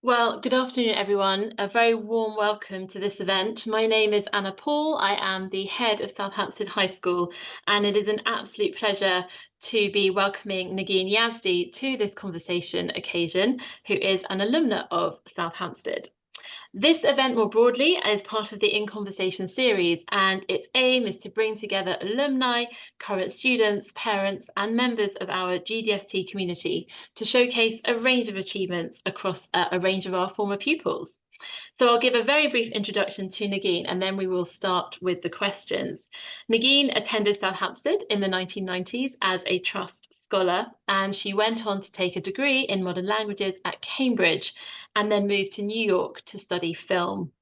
Well, good afternoon, everyone. A very warm welcome to this event. My name is Anna Paul. I am the head of South Hampstead High School, and it is an absolute pleasure to be welcoming Negeen Yazdi to this conversation occasion, who is an alumna of South Hampstead. This event more broadly is part of the In Conversation series, and its aim is to bring together alumni, current students, parents, and members of our GDST community to showcase a range of achievements across a range of our former pupils. So I'll give a very brief introduction to Negeen, and then we will start with the questions. Negeen attended South Hampstead in the 1990s as a Trust Scholar, and she went on to take a degree in modern languages at Cambridge and then moved to New York to study film.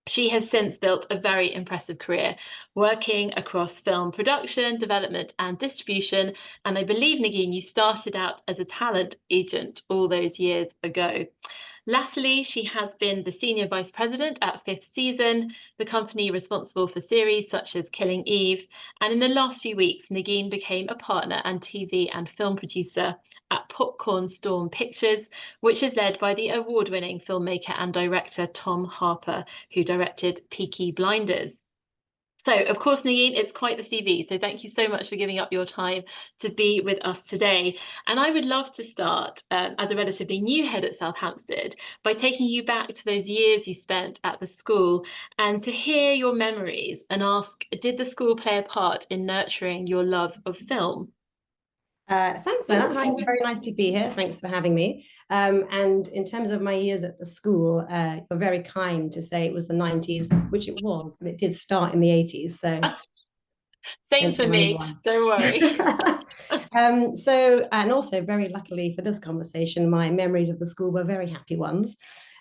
She has since built a very impressive career working across film production, development, and distribution. And I believe, Negeen, you started out as a talent agent all those years ago. Lastly, she has been the Senior Vice President at Fifth Season, the company responsible for series such as Killing Eve. And in the last few weeks, Negeen became a partner and TV and film producer at Popcorn Storm Pictures, which is led by the award-winning filmmaker and director Tom Harper, who directed Peaky Blinders. So, of course, Negeen, it's quite the CV. So thank you so much for giving up your time to be with us today. And I would love to start, as a relatively new head at South Hampstead, by taking you back to those years you spent at the school and to hear your memories and ask, did the school play a part in nurturing your love of film? Thanks, Anna. Hi, very nice to be here. Thanks for having me. And in terms of my years at the school, you're very kind to say it was the 90s, which it was, but it did start in the 80s. So Same for me, don't worry. And also very luckily for this conversation, my memories of the school were very happy ones.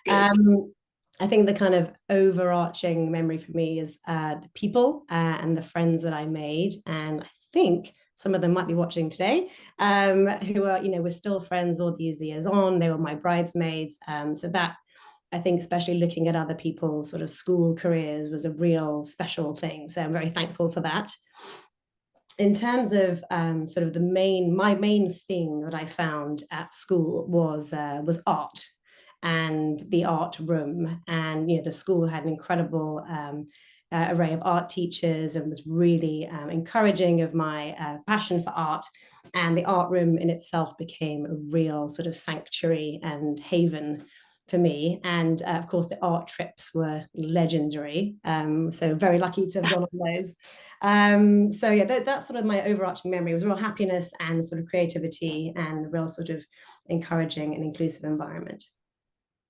I think the kind of overarching memory for me is the people and the friends that I made. And I think some of them might be watching today, who are, we're still friends all these years on. They were my bridesmaids. So that, I think, especially looking at other people's sort of school careers was a real special thing. So I'm very thankful for that. In terms of sort of my main thing that I found at school was art and the art room. And, the school had an incredible array of art teachers and was really encouraging of my passion for art. And the art room in itself became a real sort of sanctuary and haven for me. And of course, the art trips were legendary. So very lucky to have gone on those. So yeah, that's sort of my overarching memory. It was real happiness and sort of creativity and a real sort of encouraging and inclusive environment.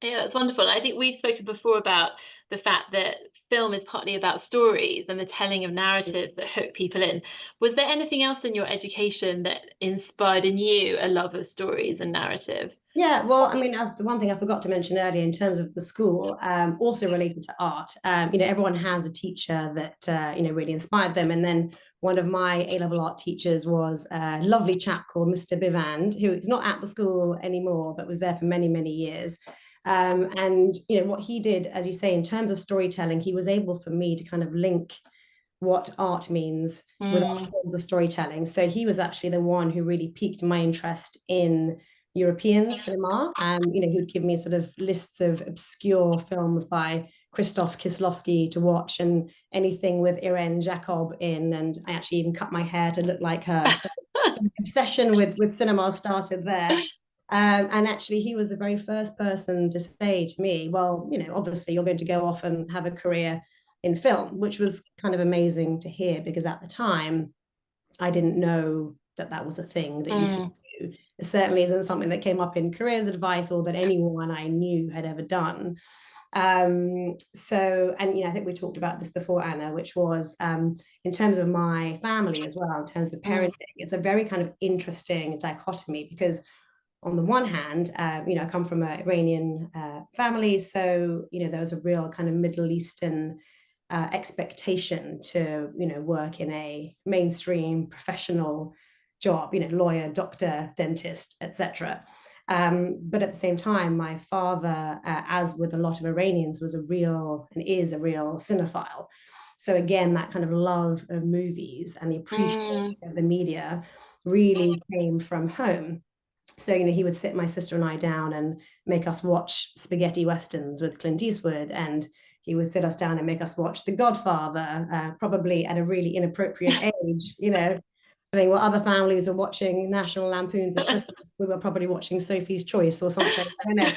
Yeah, that's wonderful. I think we've spoken before about the fact that film is partly about stories and the telling of narratives that hook people in. Was there anything else in your education that inspired in you a love of stories and narrative? Yeah, well, I mean, the one thing I forgot to mention earlier in terms of the school, also related to art, everyone has a teacher that, really inspired them. And then one of my A-level art teachers was a lovely chap called Mr. Bivand, who is not at the school anymore, but was there for many, many years. And what he did, as you say, in terms of storytelling, he was able for me to kind of link what art means with other forms of storytelling. So he was actually the one who really piqued my interest in European cinema. He would give me sort of lists of obscure films by Krzysztof Kieslowski to watch and anything with Irene Jacob in. And I actually even cut my hair to look like her. So obsession with cinema started there. And actually, he was the very first person to say to me, well, obviously you're going to go off and have a career in film, which was kind of amazing to hear because at the time, I didn't know that was a thing that you could do. It certainly isn't something that came up in careers advice or that anyone I knew had ever done. I think we talked about this before, Anna, which was in terms of my family as well, in terms of parenting, it's a very kind of interesting dichotomy because on the one hand, I come from an Iranian family, so there was a real kind of Middle Eastern expectation to work in a mainstream professional job, lawyer, doctor, dentist, etc. But at the same time, my father, as with a lot of Iranians, was is a real cinephile. So again, that kind of love of movies and the appreciation of the media really came from home. So, you know, he would sit my sister and I down and make us watch spaghetti westerns with Clint Eastwood, and he would sit us down and make us watch The Godfather, probably at a really inappropriate age. You know, I think while other families are watching National Lampoons at Christmas, we were probably watching Sophie's Choice or something. I don't know.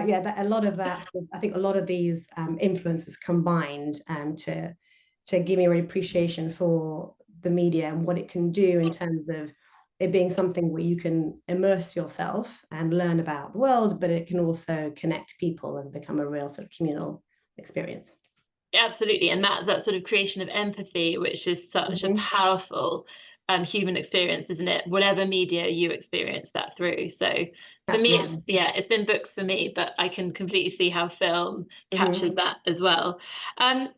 Yeah, a lot of that. I think a lot of these influences combined to give me a real appreciation for the media and what it can do in terms of it being something where you can immerse yourself and learn about the world, but it can also connect people and become a real sort of communal experience. Absolutely, and that sort of creation of empathy, which is such a powerful human experience, isn't it? Whatever media you experience that through. So for me, Absolutely. it's been books for me, but I can completely see how film captures that as well. Um,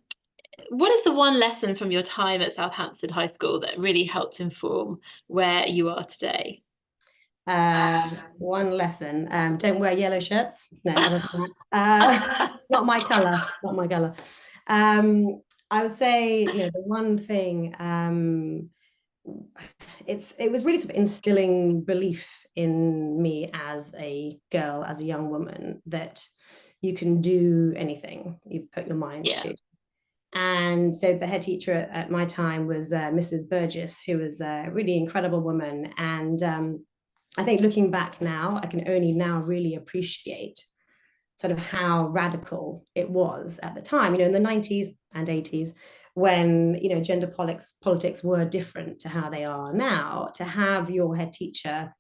what is the one lesson from your time at South Hampstead High School that really helped inform where you are today? One lesson, don't wear yellow shirts. No, other than that, not my color, not my color. I would say, you know, the one thing, it was really sort of instilling belief in me as a girl, as a young woman, that you can do anything you put your mind Yeah. to. And so the head teacher at my time was Mrs. Burgess, who was a really incredible woman. And I think looking back now, I can only now really appreciate sort of how radical it was at the time, you know, in the 90s and 80s, when, you know, gender politics were different to how they are now. To have your head teacher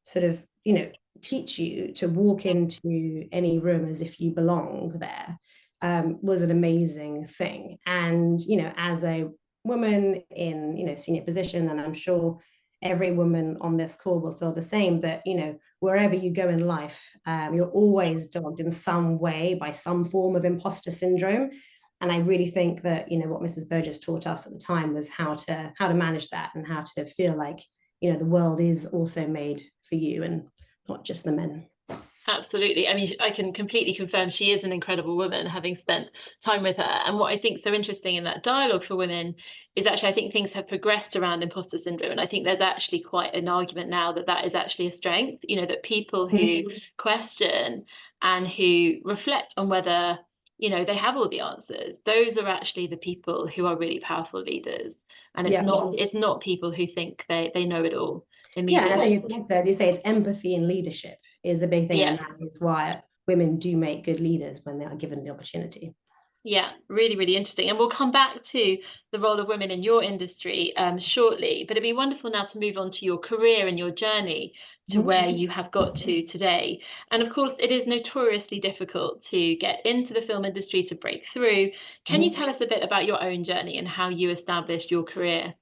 sort of, you know, teach you to walk into any room as if you belong there, was an amazing thing. And, you know, as a woman in, you know, senior position, and I'm sure every woman on this call will feel the same, that, you know, wherever you go in life, you're always dogged in some way by some form of imposter syndrome. And I really think that, you know, what Mrs. Burgess taught us at the time was how to manage that, and how to feel like, you know, the world is also made for you and not just the men. Absolutely. I mean, I can completely confirm she is an incredible woman, having spent time with her. And what I think is so interesting in that dialogue for women is actually, I think things have progressed around imposter syndrome. And I think there's actually quite an argument now that that is actually a strength, you know, that people who question and who reflect on whether, you know, they have all the answers, those are actually the people who are really powerful leaders. And Yeah. it's not people who think they know it all Yeah, and I think immediately. it's also, as you say, it's empathy and leadership is a big thing, and Yeah. that is why women do make good leaders when they are given the opportunity. Yeah, really, really interesting. And we'll come back to the role of women in your industry shortly. But it'd be wonderful now to move on to your career and your journey to where you have got to today. And of course, it is notoriously difficult to get into the film industry, to break through. Can you tell us a bit about your own journey and how you established your career?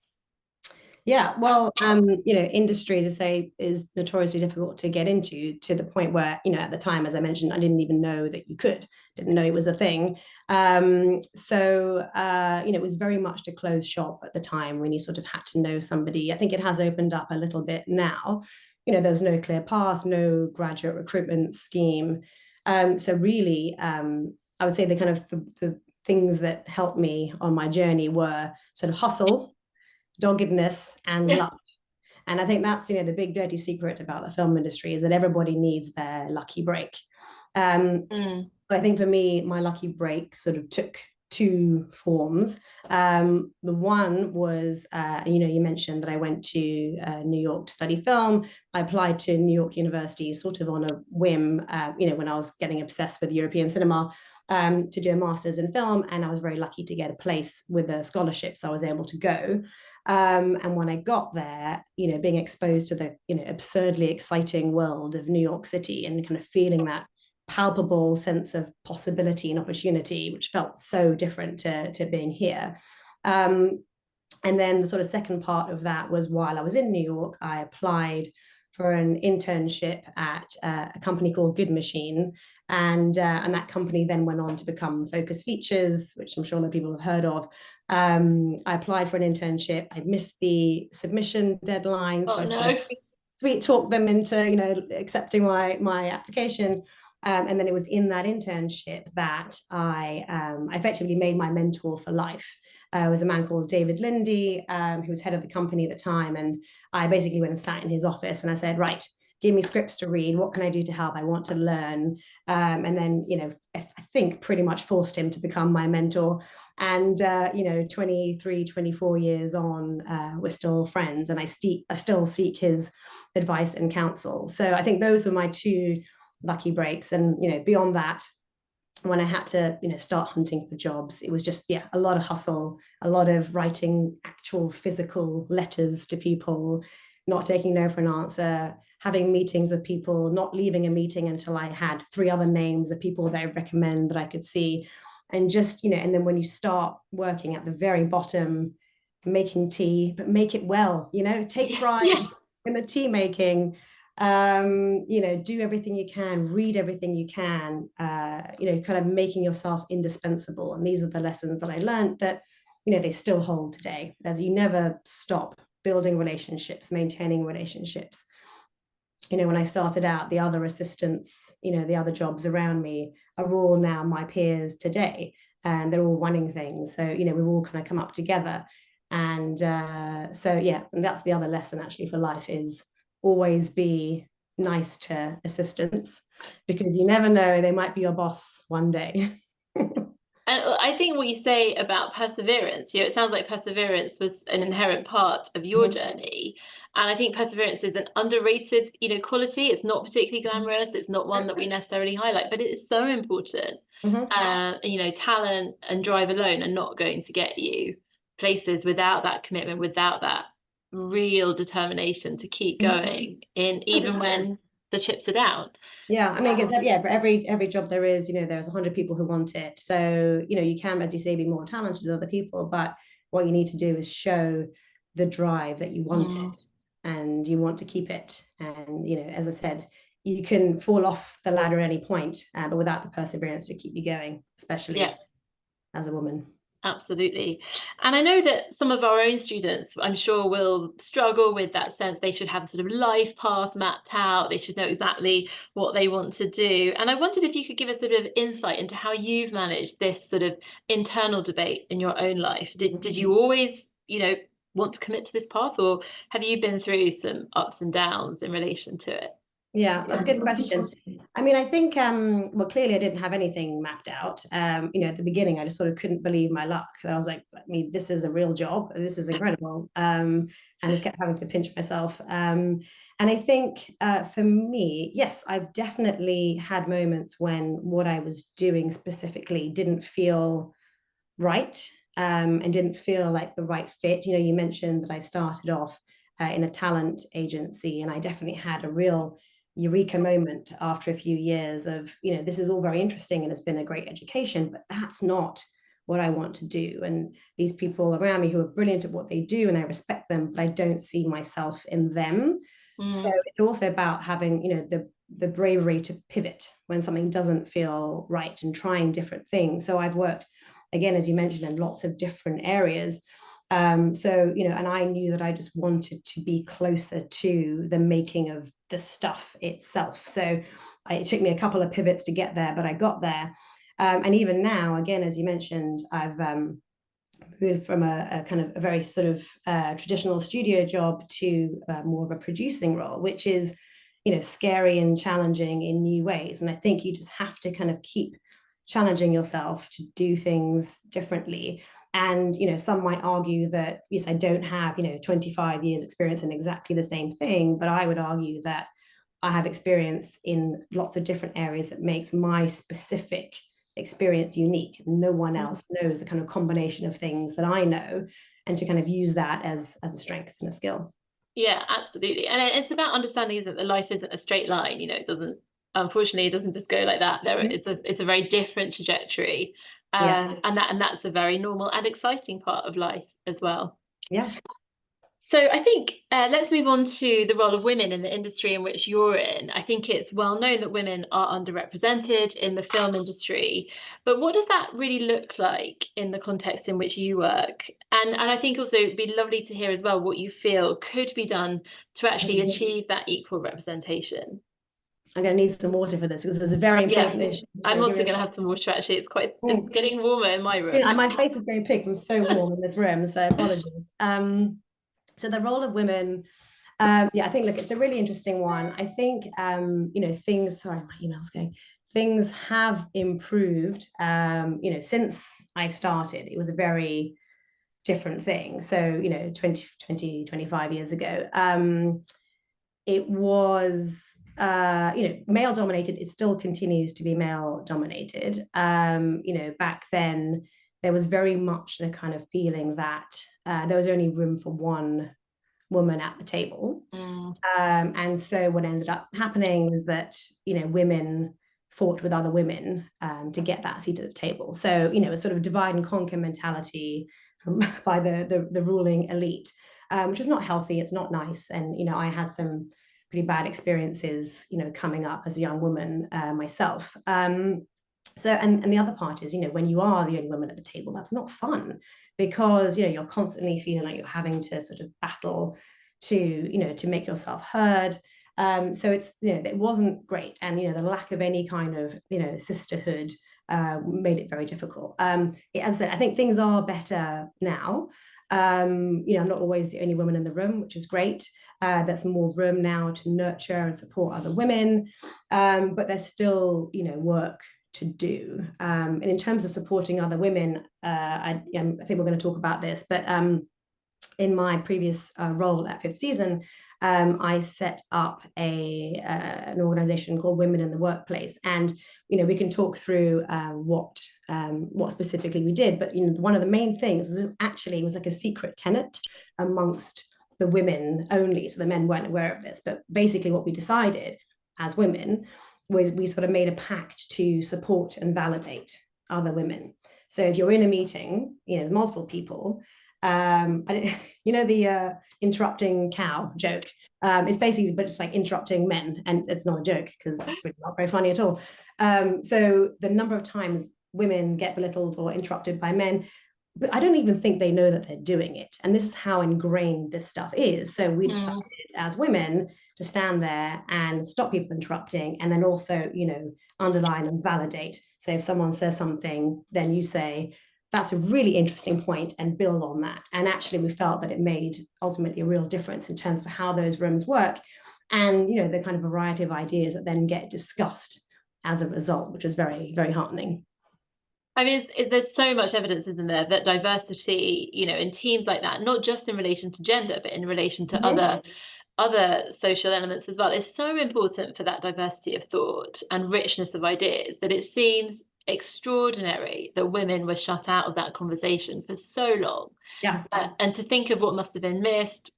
Yeah, well, you know, industry, as I say, is notoriously difficult to get into, to the point where, you know, at the time, as I mentioned, I didn't even know that you could, didn't know it was a thing. You know, it was very much a closed shop at the time, when you sort of had to know somebody. I think it has opened up a little bit now. You know, there's no clear path, no graduate recruitment scheme. So really, I would say the kind of the things that helped me on my journey were sort of hustle, doggedness, and Yeah. luck. And I think that's, you know, the big dirty secret about the film industry, is that everybody needs their lucky break. Mm. I think for me, my lucky break sort of took two forms. The one was, you know, you mentioned that I went to New York to study film. I applied to New York University sort of on a whim, you know, when I was getting obsessed with European cinema, to do a master's in film. And I was very lucky to get a place with a scholarship, so I was able to go. And when I got there, you know, being exposed to the, you know, absurdly exciting world of New York City, and kind of feeling that palpable sense of possibility and opportunity, which felt so different to being here. And then the sort of second part of that was, while I was in New York, I applied for an internship at a company called Good Machine. And that company then went on to become Focus Features, which I'm sure a lot of people have heard of. I applied for an internship. I missed the submission deadline. So Oh I sort of no. sweet talked them into, you know, accepting my application. And then it was in that internship that I effectively made my mentor for life. It was a man called David Lindy, who was head of the company at the time. And I basically went and sat in his office and I said, right, give me scripts to read. What can I do to help? I want to learn. And then, I think pretty much forced him to become my mentor. And, 23, 24 years on, we're still friends, and I still seek his advice and counsel. So I think those were my two lucky breaks. And, beyond that, when I had to, start hunting for jobs, it was just, a lot of hustle, a lot of writing actual physical letters to people, not taking no for an answer, having meetings with people, not leaving a meeting until I had 3 other names of people that I recommend that I could see. And just, and then when you start working at the very bottom, making tea, but make it well, take pride in the tea making. Do everything you can, read everything you can, kind of making yourself indispensable. And these are the lessons that I learned that, they still hold today, as you never stop building relationships, maintaining relationships. When I started out, the other assistants, the other jobs around me are all now my peers today, and they're all running things. So, we've all kind of come up together. And and that's the other lesson actually for life, is always be nice to assistants, because you never know, they might be your boss one day. And I think what you say about perseverance, it sounds like perseverance was an inherent part of your journey. And I think perseverance is an underrated, quality. It's not particularly glamorous. It's not one that we necessarily highlight, but it is so important. Talent and drive alone are not going to get you places without that commitment, without that real determination to keep going in, even 100%. when the chips are down. Yeah, I mean, because for every job there is, there's 100 people who want it. So, you can, as you say, be more talented than other people, but what you need to do is show the drive that you want it and you want to keep it. And, as I said, you can fall off the ladder at any point, but without the perseverance to keep you going, especially as a woman. Absolutely. And I know that some of our own students, I'm sure, will struggle with that sense they should have a sort of life path mapped out. They should know exactly what they want to do. And I wondered if you could give us a bit of insight into how you've managed this sort of internal debate in your own life. Did you always, want to commit to this path, or have you been through some ups and downs in relation to it? Yeah, that's a good question. I mean, I think, well, clearly I didn't have anything mapped out. At the beginning, I just sort of couldn't believe my luck. I was like, I mean, this is a real job. This is incredible. And I kept having to pinch myself. And I think for me, yes, I've definitely had moments when what I was doing specifically didn't feel right, and didn't feel like the right fit. You mentioned that I started off in a talent agency, and I definitely had a real eureka moment after a few years of, this is all very interesting and it's been a great education, but that's not what I want to do. And these people around me who are brilliant at what they do, and I respect them, but I don't see myself in them. So it's also about having, the bravery to pivot when something doesn't feel right, and trying different things. So I've worked, again, as you mentioned, in lots of different areas. And I knew that I just wanted to be closer to the making of the stuff itself. So it took me a couple of pivots to get there, but I got there. And even now, again, as you mentioned, I've moved from a kind of a very sort of traditional studio job to more of a producing role, which is, scary and challenging in new ways. And I think you just have to kind of keep challenging yourself to do things differently. And, some might argue that, yes, I don't have, 25 years experience in exactly the same thing, but I would argue that I have experience in lots of different areas that makes my specific experience unique. No one else knows the kind of combination of things that I know, and to kind of use that as a strength and a skill. Yeah, absolutely. And it's about understanding, isn't it, that life isn't a straight line. Unfortunately, it doesn't just go like that. It's a very different trajectory. And that's a very normal and exciting part of life as well. Yeah. So I think let's move on to the role of women in the industry in which you're in. I think it's well known that women are underrepresented in the film industry, but what does that really look like in the context in which you work? And I think also it'd be lovely to hear as well what you feel could be done to actually achieve that equal representation. I'm going to need some water for this because it's a very important issue. So I'm also going to have some water actually. It's getting warmer in my room. My face is going pink. I'm so warm in this room, so apologies. So the role of women, I think, look, it's a really interesting one. I think, sorry, my email's going. Things have improved, since I started. It was a very different thing. So, 25 years ago, it was, male dominated. It still continues to be male dominated. Back then, there was very much the kind of feeling that there was only room for one woman at the table. And so what ended up happening was that, women fought with other women to get that seat at the table. So, a sort of divide and conquer mentality by the ruling elite, which is not healthy. It's not nice. And, I had some pretty bad experiences, coming up as a young woman myself. So, and the other part is, when you are the only woman at the table, that's not fun because, you're constantly feeling like you're having to sort of battle to make yourself heard. So it's, it wasn't great. And, the lack of any kind of, sisterhood made it very difficult. As I said, I think things are better now. I'm not always the only woman in the room, which is great. There's more room now to nurture and support other women. But there's still, work to do. And in terms of supporting other women, I think we're going to talk about this, but in my previous role at Fifth Season, I set up an organization called Women in the Workplace. And, we can talk through what specifically we did. But, one of the main things was like a secret tenet amongst the women only. So the men weren't aware of this. But basically what we decided as women was we sort of made a pact to support and validate other women. So if you're in a meeting, there's multiple people, the interrupting cow joke. It's basically, but it's like interrupting men, and it's not a joke because it's really not very funny at all. So the number of times women get belittled or interrupted by men, but I don't even think they know that they're doing it. And this is how ingrained this stuff is. So we decided as women to stand there and stop people interrupting, and then also, underline and validate. So if someone says something, then you say, that's a really interesting point, and build on that. And actually, we felt that it made ultimately a real difference in terms of how those rooms work and, the kind of variety of ideas that then get discussed as a result, which was very, very heartening. I mean, there's so much evidence, isn't there, that diversity, in teams like that, not just in relation to gender, but in relation to other social elements as well, is so important for that diversity of thought and richness of ideas that it seems extraordinary that women were shut out of that conversation for so long. Yeah. And to think of what must have been missed,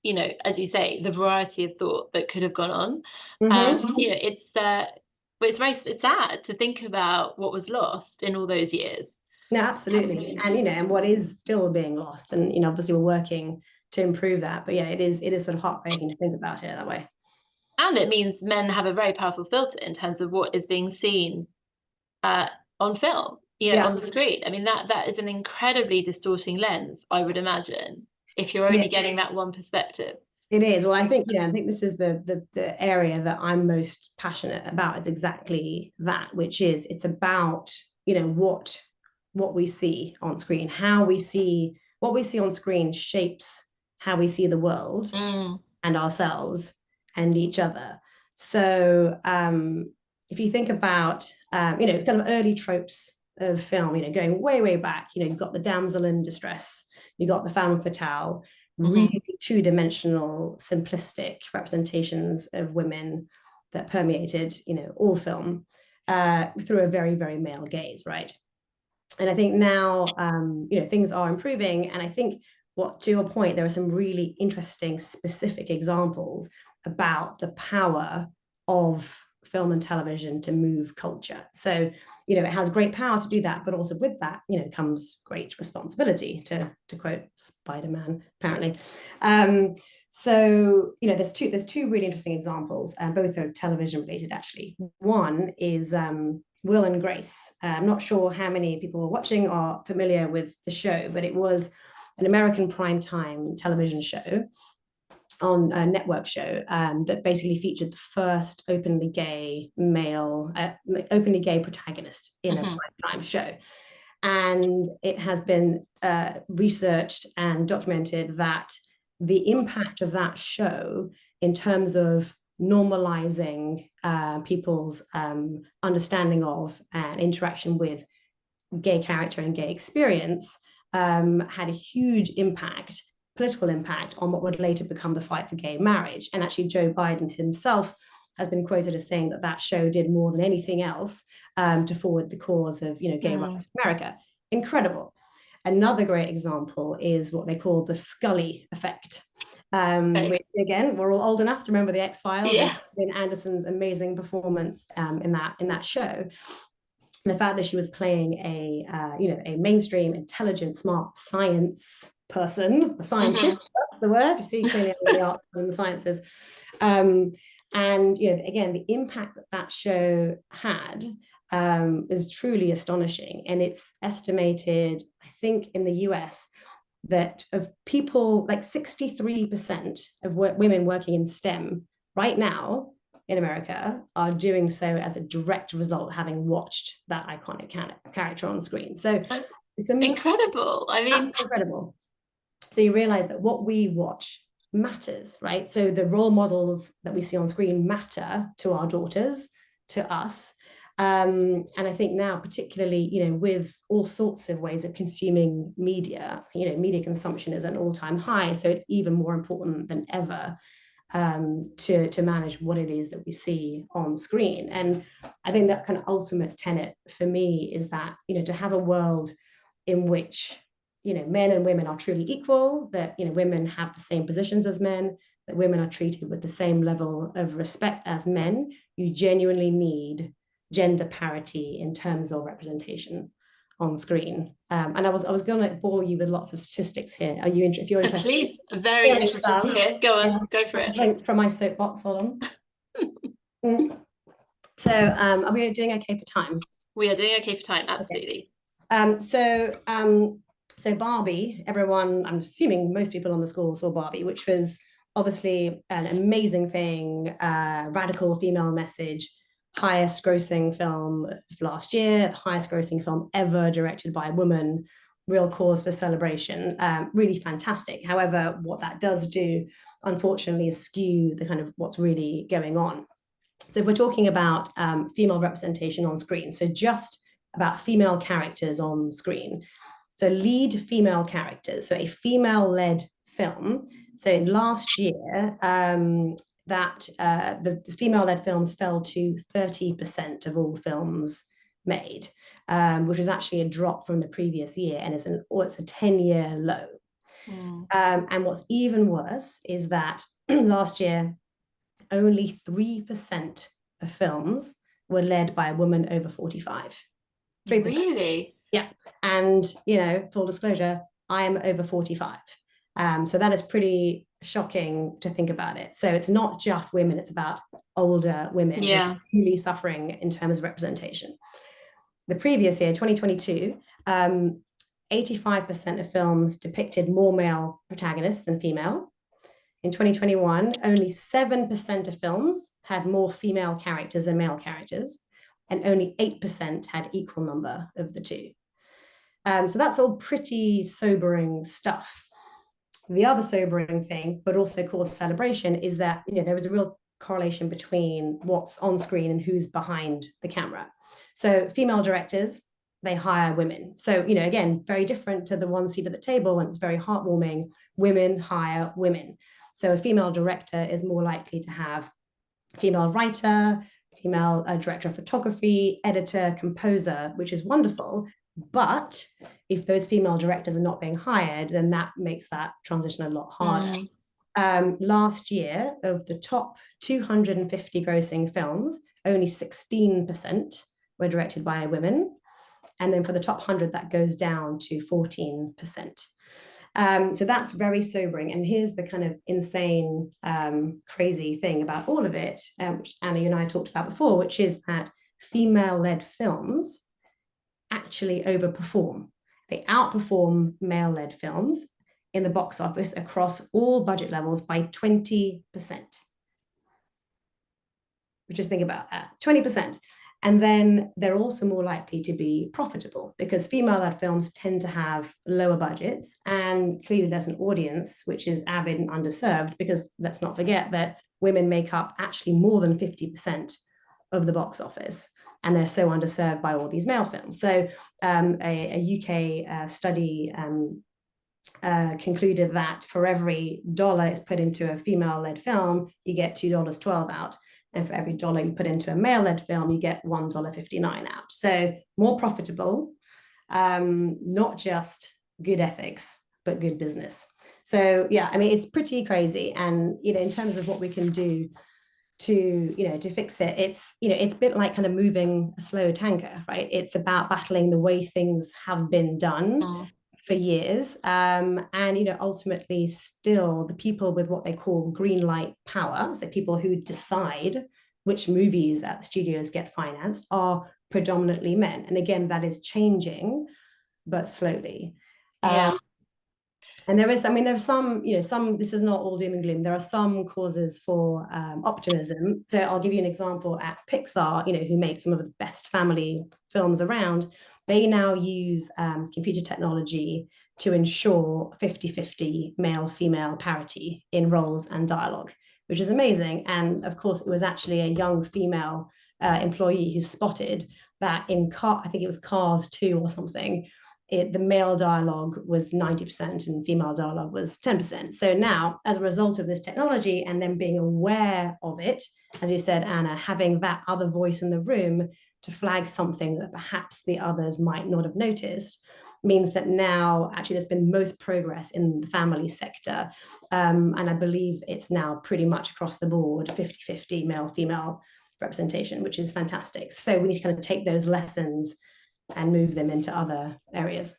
as you say, the variety of thought that could have gone on. It's sad to think about what was lost in all those years. No, absolutely. And, and what is still being lost. And, obviously we're working to improve that. But yeah, it is sort of heartbreaking to think about it that way. And it means men have a very powerful filter in terms of what is being seen on film, on the screen. I mean, that is an incredibly distorting lens, I would imagine, if you're only getting that one perspective. It is. Well, I think, I think this is the area that I'm most passionate about, is exactly that, which is it's about, what we see on screen, what we see on screen shapes how we see the world and ourselves and each other. So if you think about, kind of early tropes of film, going way, way back, you've got the damsel in distress, you got the femme fatale, really two-dimensional, simplistic representations of women that permeated, all film through a very, very male gaze, right? And I think now, things are improving. And I think to your point, there are some really interesting, specific examples about the power of film and television to move culture. So, it has great power to do that, but also with that, comes great responsibility, to quote Spider-Man, apparently. So, there's two really interesting examples, and both are television related, actually. One is Will and Grace. I'm not sure how many people watching are familiar with the show, but it was an American primetime television show on a network show that basically featured the first openly gay protagonist in a primetime show. And it has been researched and documented that the impact of that show in terms of normalizing people's understanding of and interaction with gay character and gay experience had a huge impact, political impact, on what would later become the fight for gay marriage. And actually, Joe Biden himself has been quoted as saying that that show did more than anything else to forward the cause of, gay rights in America. Incredible. Another great example is what they call the Scully effect, which, again, we're all old enough to remember the X-Files and Anderson's amazing performance in that show. The fact that she was playing a mainstream, intelligent, smart science person, a scientist, that's the word. You see clearly in the art and the sciences. And again, the impact that show had is truly astonishing. And it's estimated, I think, in the US, that of people, like 63% of women working in STEM right now in America are doing so as a direct result of having watched that iconic character on screen. So it's incredible. I mean, absolutely incredible. So you realize that what we watch matters, right? So the role models that we see on screen matter to our daughters, to us. And I think now, particularly, with all sorts of ways of consuming media, media consumption is at an all-time high. So it's even more important than ever to manage what it is that we see on screen. And I think that kind of ultimate tenet for me is that, to have a world in which, men and women are truly equal, that, women have the same positions as men, that women are treated with the same level of respect as men, you genuinely need gender parity in terms of representation on screen. And I was going to bore you with lots of statistics here. Are you if you're interested? Please, very interested to hear. Go on, go for it. Drink from my soapbox. Hold on. So, are we doing okay for time? We are doing okay for time. Absolutely. Okay. So Barbie. Everyone, I'm assuming most people on the school saw Barbie, which was obviously an amazing thing. Radical female message. Highest grossing film of last year, the highest grossing film ever directed by a woman, real cause for celebration, really fantastic. However, what that does do, unfortunately, is skew the kind of what's really going on. So if we're talking about female representation on screen, so just about female characters on screen, so lead female characters, so a female-led film. So last year, that the female-led films fell to 30% of all films made, which was actually a drop from the previous year, and it's a 10-year low. And what's even worse is that last year, only 3% of films were led by a woman over 45. 3%. Really? Yeah. And, full disclosure, I am over 45. So that is pretty shocking to think about it. So it's not just women, it's about older women who are really suffering in terms of representation. The previous year, 2022, 85% of films depicted more male protagonists than female. In 2021, only 7% of films had more female characters than male characters, and only 8% had equal number of the two. So that's all pretty sobering stuff. The other sobering thing, but also cause celebration, is that there was a real correlation between what's on screen and who's behind the camera. So female directors, they hire women. So again, very different to the one seat at the table, and it's very heartwarming. Women hire women. So a female director is more likely to have female writer, female director of photography, editor, composer, which is wonderful. But if those female directors are not being hired, then that makes that transition a lot harder. Last year, of the top 250 grossing films, only 16% were directed by women. And then for the top 100, that goes down to 14%. So that's very sobering. And here's the kind of insane, crazy thing about all of it, which Anna, you and I talked about before, which is that female-led films actually overperform. They outperform male-led films in the box office across all budget levels by 20%. Just think about that, 20%. And then they're also more likely to be profitable because female-led films tend to have lower budgets. And clearly there's an audience which is avid and underserved, because let's not forget that women make up actually more than 50% of the box office. And they're so underserved by all these male films. So a UK study concluded that for every dollar is put into a female-led film, you get $2.12 out. And for every dollar you put into a male-led film, you get $1.59 out. So more profitable, not just good ethics, but good business. So yeah, I mean, it's pretty crazy. And, you know, in terms of what we can do to fix it, it's a bit like kind of moving a slow tanker, right? It's about battling the way things have been done for years, and ultimately still the people with what they call green light power, so people who decide which movies at the studios get financed, are predominantly men. And again, that is changing, but slowly. And there's some, this is not all doom and gloom. There are some causes for optimism. So I'll give you an example. At Pixar, who make some of the best family films around, they now use computer technology to ensure 50-50 male-female parity in roles and dialogue, which is amazing. And of course, it was actually a young female employee who spotted that in I think it was Cars 2 or something, the male dialogue was 90% and female dialogue was 10%. So now, as a result of this technology and then being aware of it, as you said, Anna, having that other voice in the room to flag something that perhaps the others might not have noticed, means that now actually there's been most progress in the family sector. And I believe it's now pretty much across the board, 50-50 male-female representation, which is fantastic. So we need to kind of take those lessons and move them into other areas.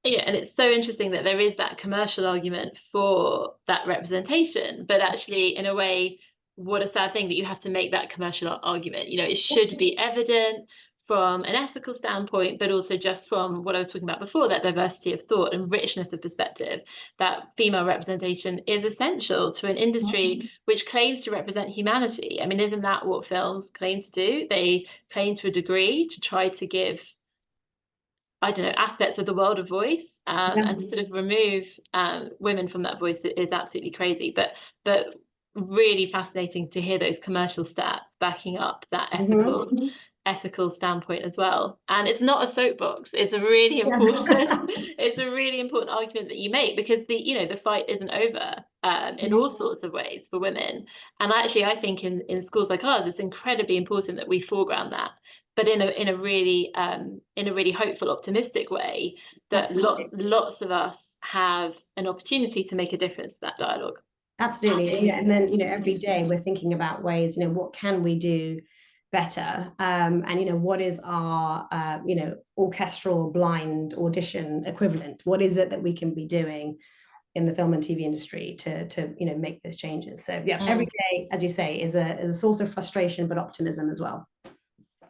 Yeah, and it's so interesting that there is that commercial argument for that representation, but actually, in a way, what a sad thing that you have to make that commercial argument. It should be evident from an ethical standpoint, but also just from what I was talking about before, that diversity of thought and richness of perspective, that female representation is essential to an industry which claims to represent humanity. I mean, isn't that what films claim to do? They claim to a degree to try to give, I don't know, aspects of the world of voice, and to sort of remove women from that voice is absolutely crazy. But really fascinating to hear those commercial stats backing up that ethical standpoint as well. And it's not a soapbox. It's a really important it's a really important argument that you make, because the fight isn't over in all sorts of ways for women. And actually, I think in schools like ours, it's incredibly important that we foreground that, but in a really hopeful, optimistic way, that lots of us have an opportunity to make a difference to that dialogue. Absolutely. And then every day we're thinking about ways, what can we do better, and what is our orchestral blind audition equivalent? What is it that we can be doing in the film and TV industry to make those changes? So yeah, every day, as you say, is a source of frustration, but optimism as well.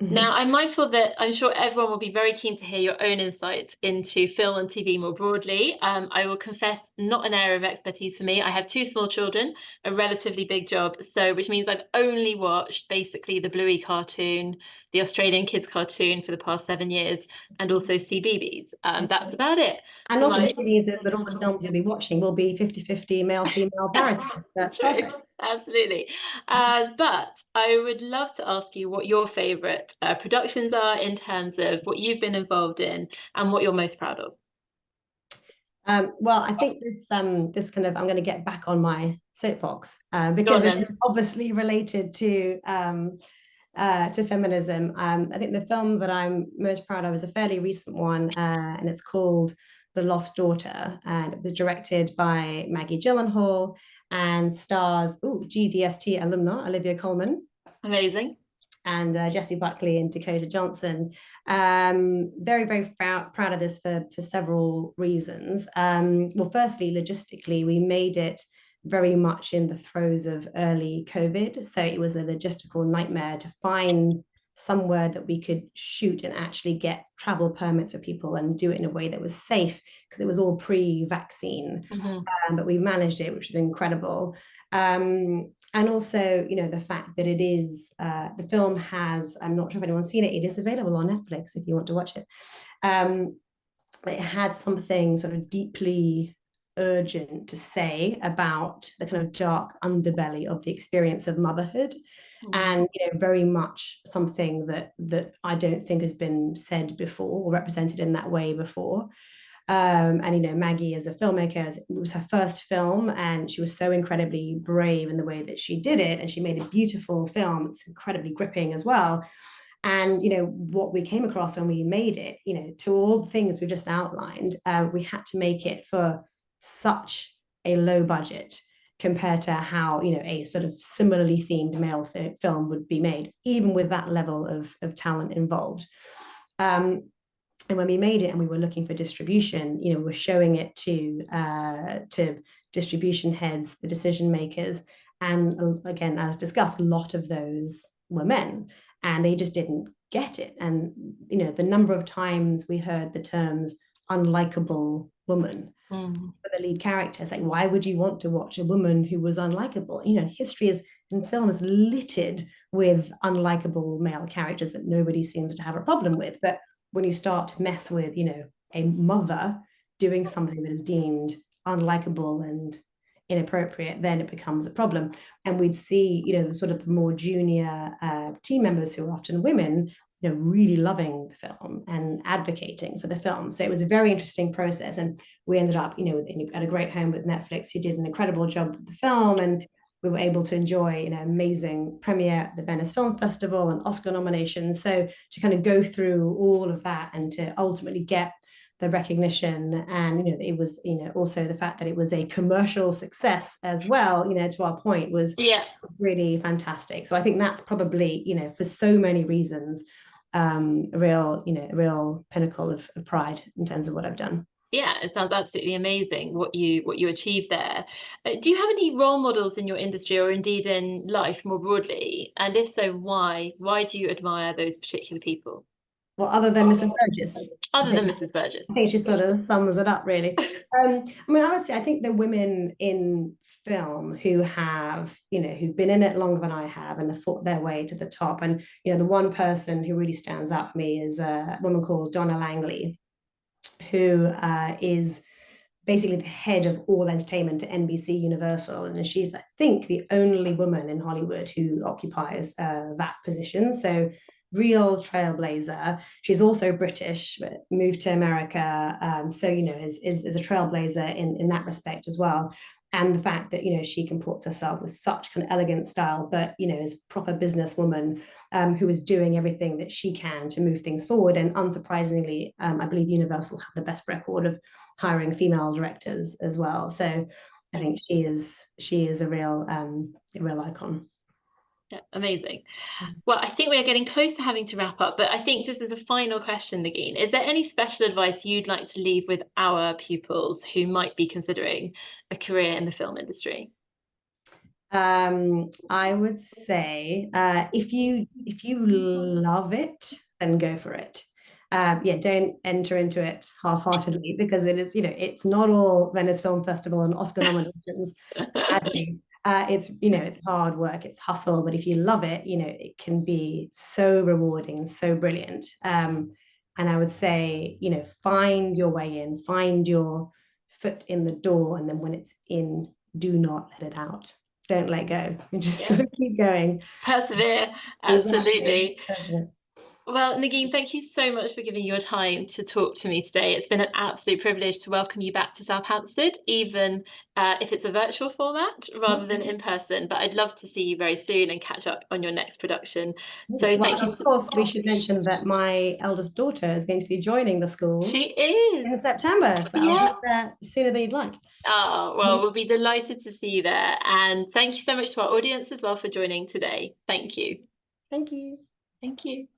Now, I'm mindful that I'm sure everyone will be very keen to hear your own insights into film and TV more broadly. I will confess, not an area of expertise for me. I have 2 small children, a relatively big job, which means I've only watched basically the Bluey cartoon, the Australian kids cartoon for the past 7 years, and also CBeebies. That's about it. And also the good news is that all the films you'll be watching will be 50-50 male-female parity. That's perfect. Absolutely. But I would love to ask you what your favourite productions are in terms of what you've been involved in and what you're most proud of. Well, I think this kind of, I'm going to get back on my soapbox because it's obviously related to feminism. I think the film that I'm most proud of is a fairly recent one, and it's called The Lost Daughter, and it was directed by Maggie Gyllenhaal and stars GDST alumna Olivia Colman. Amazing. And Jessie Buckley and Dakota Johnson. Very, very proud of this for several reasons. Well, firstly, logistically, we made it very much in the throes of early COVID. So it was a logistical nightmare to find somewhere that we could shoot and actually get travel permits for people and do it in a way that was safe, because it was all pre-vaccine. But we managed it, which is incredible. And also, you know, the fact that it is, the film has, I'm not sure if anyone's seen it, it is available on Netflix if you want to watch it. It had something sort of deeply urgent to say about the kind of dark underbelly of the experience of motherhood. And, you know, very much something that I don't think has been said before or represented in that way before. And, you know, Maggie as a filmmaker, it was her first film, and she was so incredibly brave in the way that she did it, and she made a beautiful film. It's incredibly gripping as well. And, you know, what we came across when we made it, you know, to all the things we just outlined, we had to make it for such a low budget compared to how, you know, a sort of similarly themed male film would be made, even with that level of talent involved. And when we made it and we were looking for distribution, you know, we're showing it to distribution heads, the decision makers. And again, as discussed, a lot of those were men, and they just didn't get it. And, you know, the number of times we heard the terms unlikable woman for the lead characters, like, why would you want to watch a woman who was unlikable? You know, history is, in film, is littered with unlikable male characters that nobody seems to have a problem with. But when you start to mess with, you know, a mother doing something that is deemed unlikable and inappropriate, then it becomes a problem. And we'd see, you know, the sort of more junior team members, who are often women, you know, really loving the film and advocating for the film. So it was a very interesting process. And we ended up, you know, at a great home with Netflix, who did an incredible job with the film. And we were able to enjoy an amazing premiere at the Venice Film Festival and Oscar nominations. So to kind of go through all of that and to ultimately get the recognition, and, you know, it was, you know, also the fact that it was a commercial success as well, you know, to our point, was really fantastic. So I think that's probably, you know, for so many reasons, a real pinnacle of pride in terms of what I've done. Yeah, it sounds absolutely amazing what you achieved there. Do you have any role models in your industry, or indeed in life more broadly? And if so, why? Why do you admire those particular people? Well, other than Mrs. Burgess. Other than Mrs. Burgess. I think she sort of sums it up, really. I mean, I would say, I think the women in film who have, you know, who've been in it longer than I have and have fought their way to the top. And, you know, the one person who really stands out for me is a woman called Donna Langley, who is basically the head of all entertainment at NBC Universal. And she's, I think, the only woman in Hollywood who occupies that position. So real trailblazer. She's also British, but moved to America. So, you know, is a trailblazer in that respect as well. And the fact that, you know, she comports herself with such kind of elegant style, but, you know, is a proper businesswoman who is doing everything that she can to move things forward. And unsurprisingly, I believe Universal have the best record of hiring female directors as well. So I think she is a real icon. Yeah, amazing. Well, I think we are getting close to having to wrap up, but I think just as a final question, Negeen, is there any special advice you'd like to leave with our pupils who might be considering a career in the film industry? I would say if you love it, then go for it. Yeah, don't enter into it half-heartedly, because it is, you know, it's not all Venice Film Festival and Oscar nominations. Sadly. It's, you know, it's hard work, it's hustle, but if you love it, you know, it can be so rewarding, so brilliant. And I would say, you know, find your way in, find your foot in the door, and then when it's in, do not let it out. Don't let go. You just got to keep going. Persevere, absolutely. Exactly. Well, Negeen, thank you so much for giving your time to talk to me today. It's been an absolute privilege to welcome you back to South Hampstead, even if it's a virtual format rather than in person. But I'd love to see you very soon and catch up on your next production. So thank you. Of course, we should mention that my eldest daughter is going to be joining the school. She is. In September, so I'll be there sooner than you'd like. Oh, well, we'll be delighted to see you there. And thank you so much to our audience as well for joining today. Thank you. Thank you. Thank you.